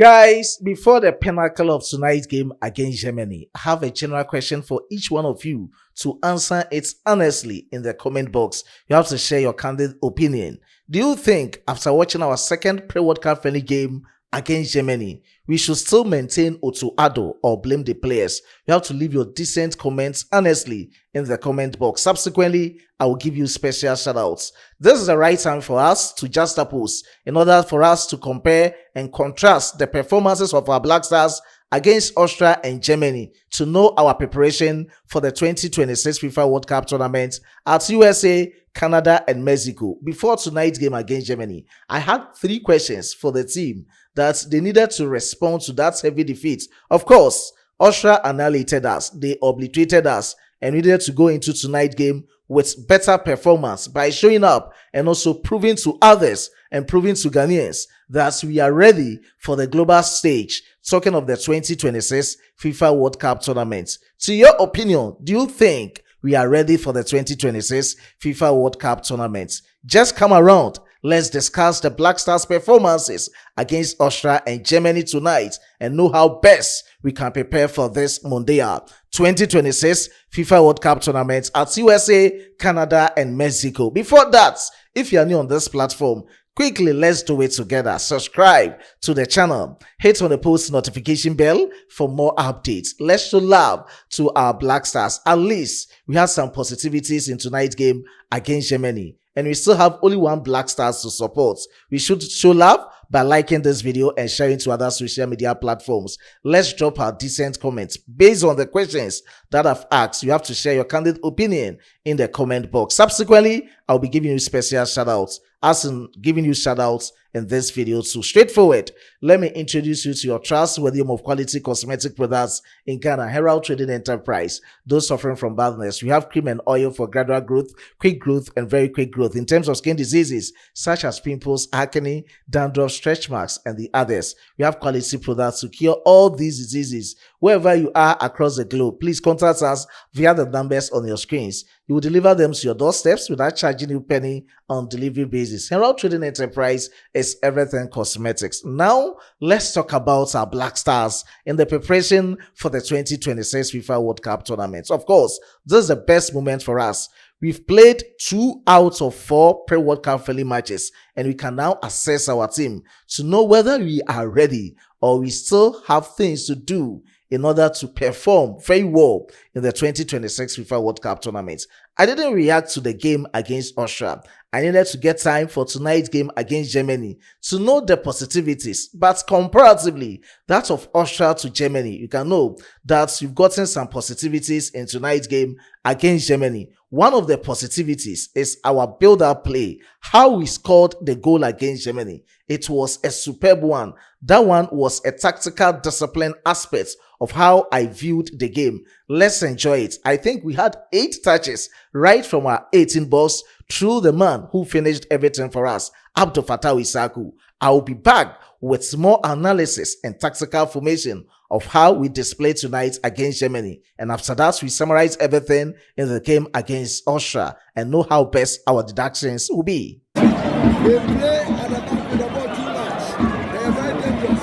Guys, before the pinnacle of tonight's game against Germany, I have a general question for each one of you to answer it honestly in the comment box. You have to share your candid opinion. Do you think after watching our second pre-World Cup friendly game against Germany, we should still maintain Otu Ado or blame the players? You have to leave your decent comments honestly in the comment box. Subsequently, I will give you special shoutouts. This is the right time for us to juxtapose in order for us to compare and contrast the performances of our Black Stars against Austria and Germany to know our preparation for the 2026 FIFA World Cup tournament at USA, Canada, and Mexico. Before tonight's game against Germany, I had 3 questions for the team that they needed to respond to that heavy defeat. Of course, Austria annihilated us, they obliterated us, and we needed to go into tonight's game with better performance by showing up and also proving to others and proving to Ghanaians that we are ready for the global stage, talking of the 2026 FIFA World Cup tournament. To your opinion, do you think we are ready for the 2026 FIFA World Cup tournament? Just come around. Let's discuss the Black Stars' performances against Austria and Germany tonight and know how best we can prepare for this Mondial 2026 FIFA World Cup tournament at USA, Canada, and Mexico. Before that, if you are new on this platform, quickly, let's do it together. Subscribe to the channel. Hit on the post notification bell for more updates. Let's show love to our Black Stars. At least we had some positivities in tonight's game against Germany, and we still have only one Black Stars to support. We should show love by liking this video and sharing to other social media platforms. Let's drop our decent comments based on the questions that I've asked. You have to share your candid opinion in the comment box. Subsequently, I'll be giving you special shoutouts, as in giving you shoutouts in this video too. Straightforward, let me introduce you to your trustworthy home of quality cosmetic products in Ghana, Herald Trading Enterprise. Those suffering from baldness, we have cream and oil for gradual growth, quick growth, and very quick growth. In terms of skin diseases such as pimples, acne, dandruff, stretch marks, and the others, we have quality products to cure all these diseases. Wherever you are across the globe, please contact us via the numbers on your screens. You will deliver them to your doorsteps without charging you a penny on delivery basis. Herald Trading Enterprise is everything cosmetics. Now, let's talk about our Black Stars in the preparation for the 2026 FIFA World Cup tournament. Of course, this is the best moment for us. We've played 2 out of 4 pre-World Cup friendly matches, and we can now assess our team to know whether we are ready or we still have things to do in order to perform very well in the 2026 FIFA World Cup tournament. I didn't react to the game against Austria. I needed to get time for tonight's game against Germany to know the positivities. But comparatively, that of Austria to Germany, you can know that you've gotten some positivities in tonight's game against Germany. One of the positivities is our build-up play, how we scored the goal against Germany. It was a superb one. That one was a tactical discipline aspect of how I viewed the game. Let's enjoy it. I think we had 8 touches right from our 18 balls through the man who finished everything for us, Abdul Fattah Isaku. I will be back with more analysis and tactical formation of how we displayed tonight against Germany. And after that, we summarize everything in the game against Austria and know how best our deductions will be. They play at the back with the ball too much. They are very dangerous.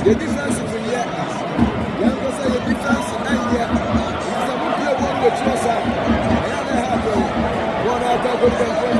The defense is in here. The defense is not here. It's a good play one with Chelsea. They are not happy. One out of the game.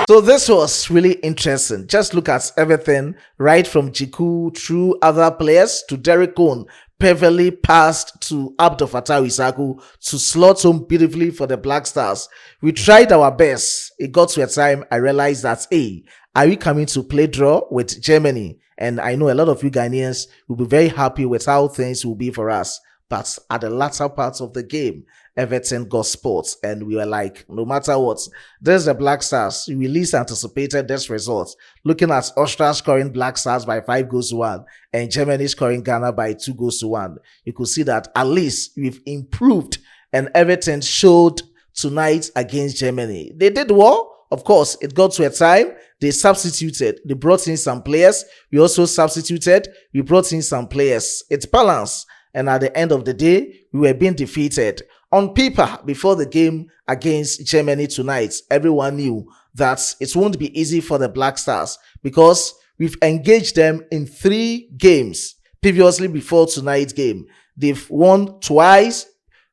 So this was really interesting. Just look at everything right from Jiku through other players to Derek Cohn, perfectly passed to Abdul Fattah Isaku to slot home beautifully for the Black Stars. We tried our best. It got to a time I realized that, hey, are we coming to play draw with Germany? And I know a lot of you Ghanaians will be very happy with how things will be for us. But at the latter part of the game, everything got sports, and we were like, no matter what, there's the Black Stars. We least anticipated this result. Looking at Austria scoring Black Stars by 5-1 and Germany scoring Ghana by 2-1, you could see that at least we've improved and everything showed tonight against Germany. They did well. Of course, it got to a time they substituted. They brought in some players. We also substituted. We brought in some players. It's balanced. And at the end of the day, we were being defeated. On paper, before the game against Germany tonight, everyone knew that it won't be easy for the Black Stars because we've engaged them in 3 games previously before tonight's game. They've won twice.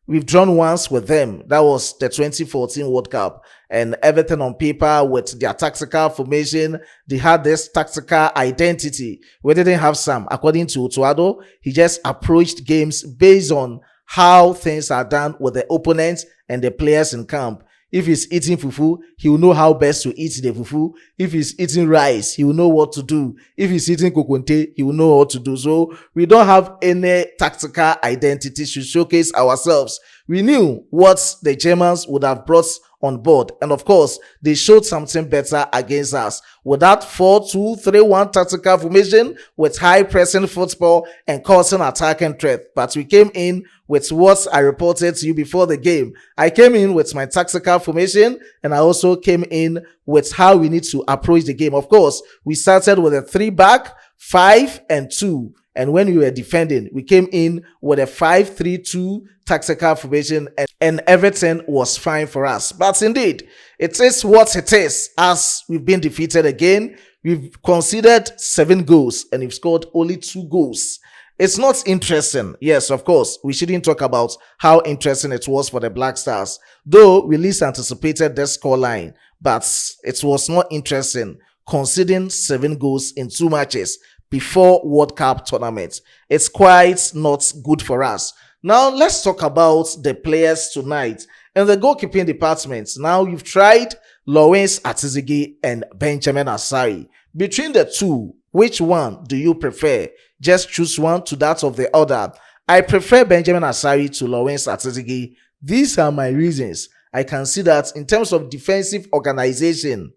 We've drawn once with them. That was the 2014 World Cup. And everything on paper with their tactical formation, they had this tactical identity. We didn't have some. According to Otuado, he just approached games based on how things are done with the opponents and the players in camp. If he's eating fufu, he will know how best to eat the fufu. If he's eating rice, he will know what to do. If he's eating kokonte, he will know what to do. So we don't have any tactical identity to showcase ourselves. We knew what the Germans would have brought on board. And of course, they showed something better against us. With that 4-2-3-1 tactical formation with high pressing football and causing attacking threat. But we came in with what I reported to you before the game. I came in with my tactical formation and I also came in with how we need to approach the game. Of course, we started with a 3-back, 5-2. And when we were defending, we came in with a 5-3-2 tactical formation and everything was fine for us. But indeed, it is what it is as we've been defeated again. We've conceded 7 goals and we've scored only 2 goals. It's not interesting. Yes, of course, we shouldn't talk about how interesting it was for the Black Stars, though we least anticipated the scoreline, but it was not interesting conceding 7 goals in 2 matches before World Cup tournament. It's quite not good for us. Now, let's talk about the players tonight. In the goalkeeping department, now you've tried Lawrence Atizigi and Benjamin Asare. Between the two, which one do you prefer? Just choose one to that of the other. I prefer Benjamin Asare to Lawrence Atizigi. These are my reasons. I can see that in terms of defensive organization,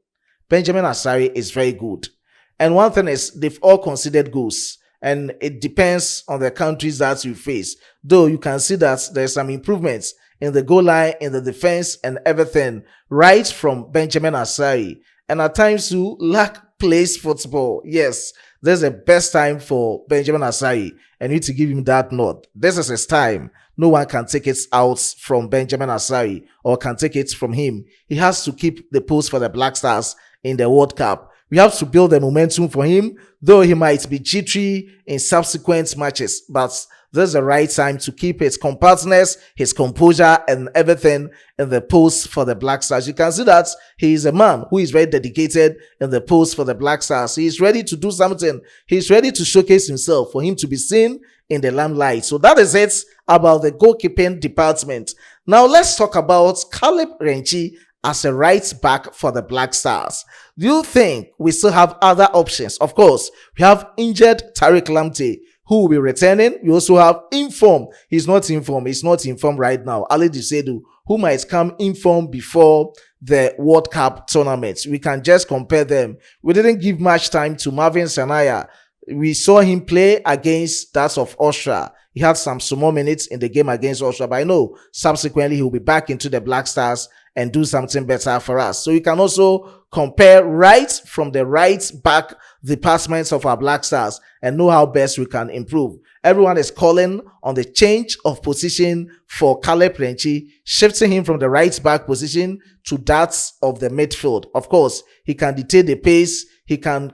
Benjamin Asare is very good. And one thing is, they've all conceded goals. And it depends on the countries that you face. Though you can see that there's some improvements in the goal line, in the defense, and everything, right from Benjamin Asare. And at times you lack place football. Yes, this is the best time for Benjamin Asare. And you need to give him that nod. This is his time. No one can take it out from Benjamin Asare or can take it from him. He has to keep the post for the Black Stars in the World Cup. We have to build the momentum for him, though he might be jittery in subsequent matches. But this is the right time to keep his compactness, his composure, and everything in the post for the Black Stars. You can see that he is a man who is very dedicated in the post for the Black Stars. He is ready to do something. He is ready to showcase himself for him to be seen in the limelight. So that is it about the goalkeeping department. Now let's talk about Caleb Renchi as a right back for the Black Stars. Do you think we still have other options? Of course, we have injured Tariq Lamptey, who will be returning. We also have inform. He's not informed right now. Ali Disedu, who might come informed before the World Cup tournament. We can just compare them. We didn't give much time to Marvin Sanaya. We saw him play against that of Austria. He had some small minutes in the game against Austria, but I know subsequently he will be back into the Black Stars and do something better for us. So you can also compare right from the right back departments of our Black Stars and know how best we can improve. Everyone is calling on the change of position for Caleb Renchi, shifting him from the right back position to that of the midfield. Of course, he can dictate the pace, he can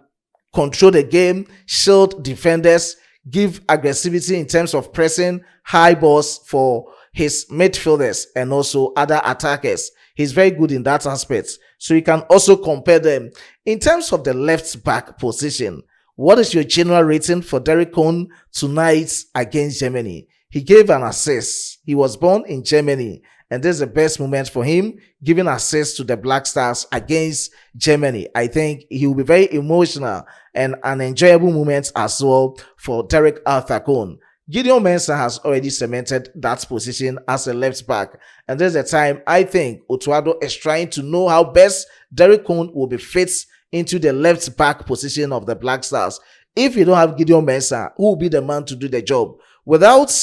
control the game, shield defenders, give aggressivity in terms of pressing high balls for his midfielders and also other attackers. He's very good in that aspect. So you can also compare them. In terms of the left back position, what is your general rating for Derek Cohn tonight against Germany? He gave an assist. He was born in Germany, and this is the best moment for him, giving assist to the Black Stars against Germany. I think he will be very emotional and an enjoyable moment as well for Derek Arthur Cohn. Gideon Mensah has already cemented that position as a left back. And there's a time I think Otuado is trying to know how best Derek Cohn will be fit into the left back position of the Black Stars. If you don't have Gideon Mensah, who will be the man to do the job? Without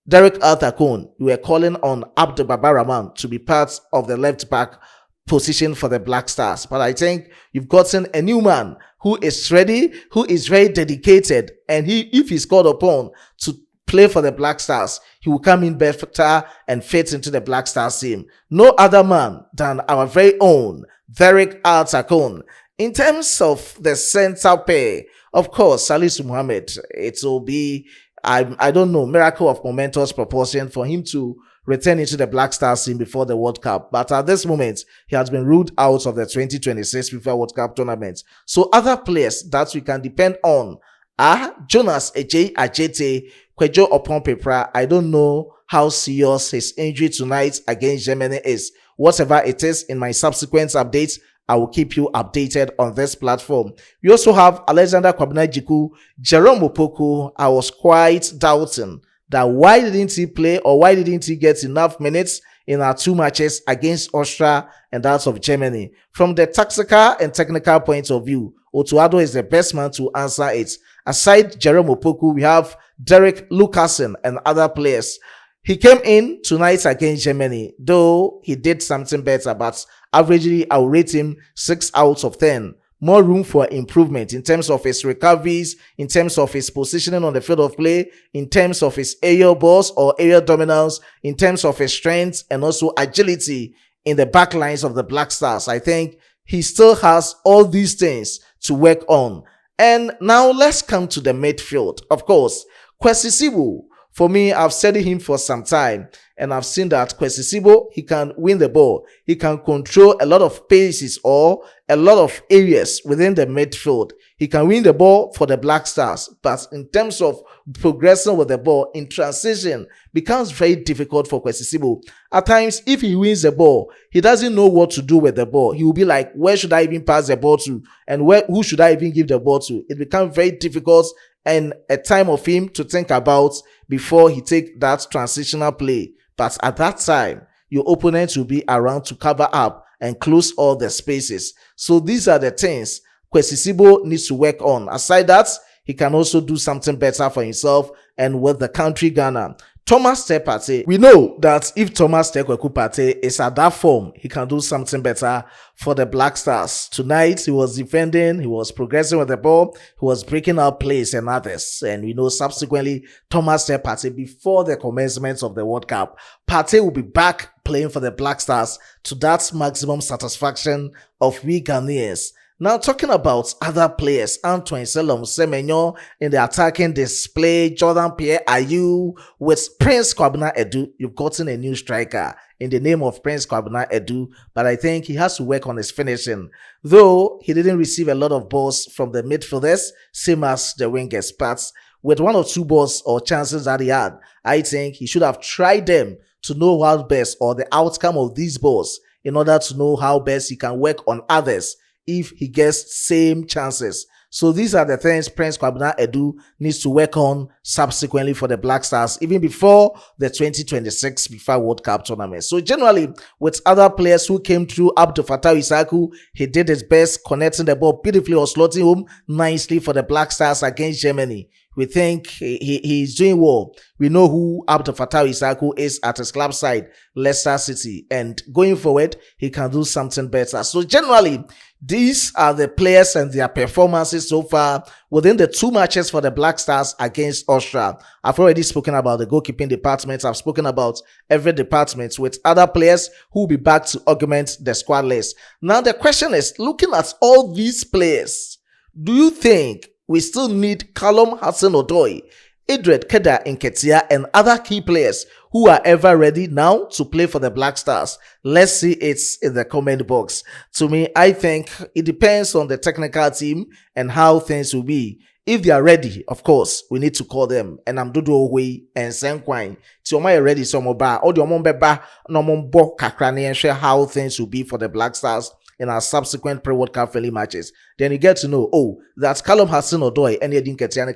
Derek Altakon, you were calling on Abdul Babaraman to be part of the left back position for the Black Stars. But I think you've gotten a new man who is ready, who is very dedicated, and if he's called upon to play for the Black Stars, he will come in better and fit into the Black Stars team. No other man than our very own Derek Altakon. In terms of the center pair, of course, Salisu Muhammad, it will be, I don't know, miracle of momentous proportion for him to return into the Black Stars team before the World Cup. But at this moment, he has been ruled out of the 2026 FIFA World Cup tournament. So other players that we can depend on are Jonas Ejay Ajete, Kwejo Oponpepra. I don't know how serious his injury tonight against Germany is. Whatever it is, in my subsequent updates, I will keep you updated on this platform. We also have Alexander Kwabena-Jiku, Jerome Opoku. I was quite doubting that why didn't he play or why didn't he get enough minutes in our 2 matches against Austria and that of Germany. From the tactical and technical point of view, Otuado is the best man to answer it. Aside Jerome Opoku, we have Derek Lucasen and other players. He came in tonight against Germany, though he did something better, but averagely I will rate him 6 out of 10. More room for improvement in terms of his recoveries, in terms of his positioning on the field of play, in terms of his aerial balls or aerial dominance, in terms of his strength and also agility in the back lines of the Black Stars. I think he still has all these things to work on. And now let's come to the midfield. Of course, Kwesi Sibu, for me, I've studied him for some time, and I've seen that Kwesi Sibu, he can win the ball. He can control a lot of paces or a lot of areas within the midfield. He can win the ball for the Black Stars, but in terms of progressing with the ball in transition, becomes very difficult for Kwesi Sibu. At times, if he wins the ball, he doesn't know what to do with the ball. He will be like, where should I even pass the ball to? And who should I even give the ball to? It becomes very difficult and a time of him to think about before he take that transitional play. But at that time, your opponent will be around to cover up and close all the spaces. So these are the things Kwesi Sibu needs to work on. Aside that, he can also do something better for himself and with the country Ghana. Thomas Tepate, we know that if Thomas Tekweku Pate is at that form, he can do something better for the Black Stars. Tonight, he was defending, he was progressing with the ball, he was breaking up plays and others. And we know subsequently, Thomas Tepate, before the commencement of the World Cup, Pate will be back playing for the Black Stars to that maximum satisfaction of we Ghanaians. Now, talking about other players, Antoine Selom Semenyo in the attacking display, Jordan Pierre Ayew with Prince Kwabena Edu. You've gotten a new striker in the name of Prince Kwabena Edu, but I think he has to work on his finishing. Though he didn't receive a lot of balls from the midfielders, same as the wingers, but with 1 or 2 balls or chances that he had, I think he should have tried them to know how best or the outcome of these balls in order to know how best he can work on others if he gets same chances. So these are the things Prince Kwabena Edu needs to work on subsequently for the Black Stars, even before the 2026 FIFA World Cup tournament. So generally, with other players who came through, Abdul Fattah Isaku, he did his best connecting the ball beautifully or slotting home nicely for the Black Stars against Germany. We think he's doing well. We know who Abdul Fattah Isaku is at his club side, Leicester City. And going forward, he can do something better. So generally, these are the players and their performances so far within the 2 matches for the Black Stars against Austria. I've already spoken about the goalkeeping department. I've spoken about every department with other players who will be back to augment the squad list. Now the question is, looking at all these players, do you think we still need Callum Hudson-Odoi, Idred Keda Nketiah, and other key players who are ever ready now to play for the Black Stars? Let's see it in the comment box. To me, I think it depends on the technical team and how things will be. If they are ready, of course, we need to call them. And I'm Dodo Owe and Senkwine. So am I ready? So moba or the omombeba no mombo kakrani and share how things will be for the Black Stars in our subsequent pre-World Cup friendly matches. then you get to know, oh, that's Callum Hudson-Odoi, and you didn't get any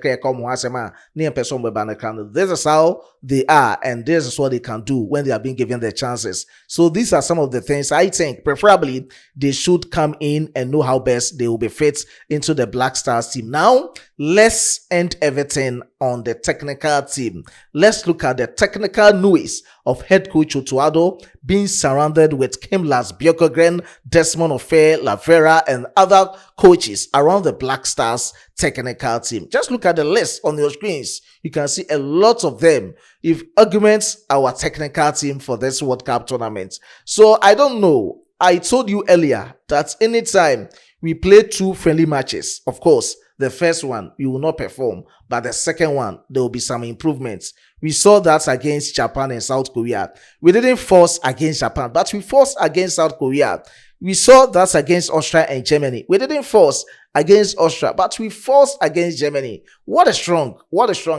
This is how they are, and this is what they can do when they are being given their chances. So these are some of the things I think preferably they should come in and know how best they will be fit into the Black Stars team. Now, let's end everything on the technical team. Let's look at the technical nous of head coach Otto Addo being surrounded with Kim Las Bjorkgren, Desmond Ofe, Lavera, and other coaches around the Black Stars technical team. Just look at the list on your screens. You can see a lot of them. If arguments our technical team for this World Cup tournament. So I don't know. I told you earlier that anytime we play 2 friendly matches, of course, the first one, we will not perform, but the second one, there will be some improvements. We saw that against Japan and South Korea. We didn't force against Japan, but we forced against South Korea. We saw that against Austria and Germany. We didn't force against Austria, but we forced against Germany. What a strong.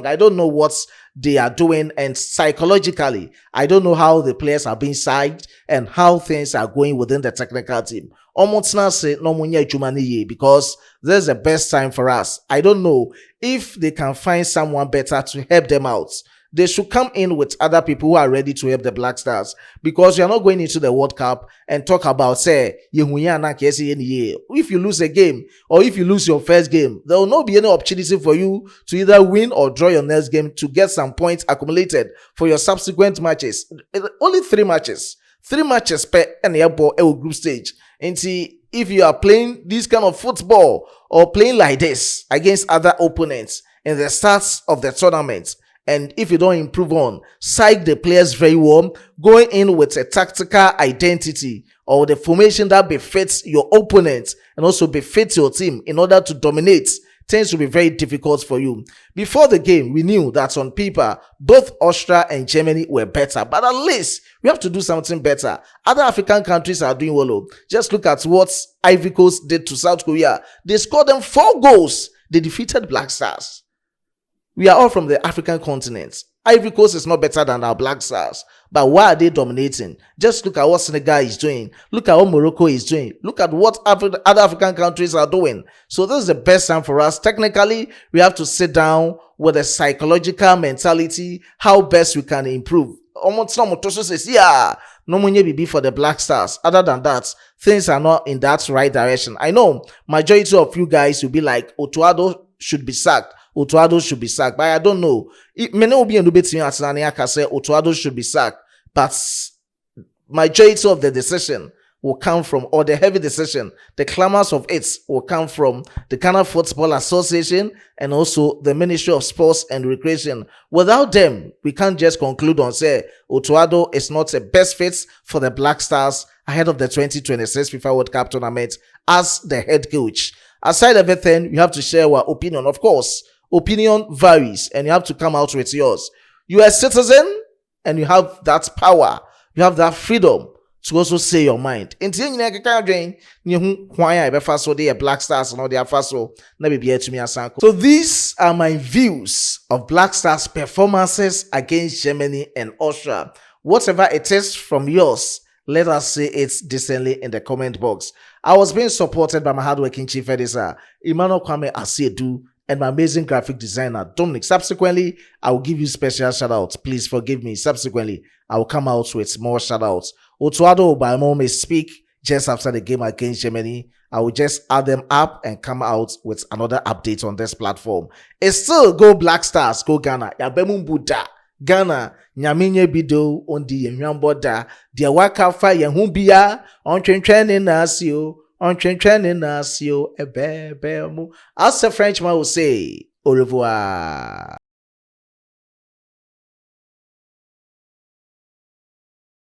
I don't know what they are doing, and psychologically, I don't know how the players are being psyched and how things are going within the technical team. Because this is the best time for us. I don't know if they can find someone better to help them out. They should come in with other people who are ready to help the Black Stars, because you're not going into the World Cup and talk about, say, if you lose a game or if you lose your first game, there will not be any opportunity for you to either win or draw your next game to get some points accumulated for your subsequent matches. Only 3 matches. 3 matches per group stage. And see, if you are playing this kind of football or playing like this against other opponents in the starts of the tournament, and if you don't improve on, psych the players very well, going in with a tactical identity or the formation that befits your opponent and also befits your team in order to dominate, things will be very difficult for you. Before the game, we knew that on paper, both Austria and Germany were better, but at least we have to do something better. Other African countries are doing well. Just look at what Ivory Coast did to South Korea. They scored them 4 goals. They defeated Black Stars. We are all from the African continent. Ivory Coast is not better than our Black Stars. But why are they dominating? Just look at what Senegal is doing. Look at what Morocco is doing. Look at what other African countries are doing. So this is the best time for us. Technically, we have to sit down with a psychological mentality, how best we can improve. Says, yeah, no money be for the Black Stars. Other than that, things are not in that right direction. I know majority of you guys will be like, Otto Addo should be sacked. Otto Addo should be sacked. But I don't know. Many will be in the between Atlanta say Otto Addo should be sacked. But majority of the decision will come from, or the heavy decision, the clamors of it will come from the Ghana Football Association and also the Ministry of Sports and Recreation. Without them, we can't just conclude on say Otto Addo is not the best fit for the Black Stars ahead of the 2026 FIFA World Cup tournament as the head coach. Aside everything, you have to share our opinion. Of course, opinion varies and you have to come out with yours. You are a citizen and you have that power. You have that freedom to also say your mind. So these are my views of Black Stars performances against Germany and Austria. Whatever it is from yours, let us say it decently in the comment box. I was being supported by my hardworking chief editor, Emmanuel Kwame Asiedu, and my amazing graphic designer, Dominic. Subsequently, I will give you special shout-outs. Please forgive me. Subsequently, I will come out with more shout-outs. Otto Addo by more may speak just after the game against Germany. I will just add them up and come out with another update on this platform. It's still go Black Stars, go Ghana. Yabemu Buddha. Ghana, nyaminye bido ondi yemyambo da. Dia waka fa yehumbia on training nasio. On training nasio ebebe mu. As the Frenchman will say, au revoir.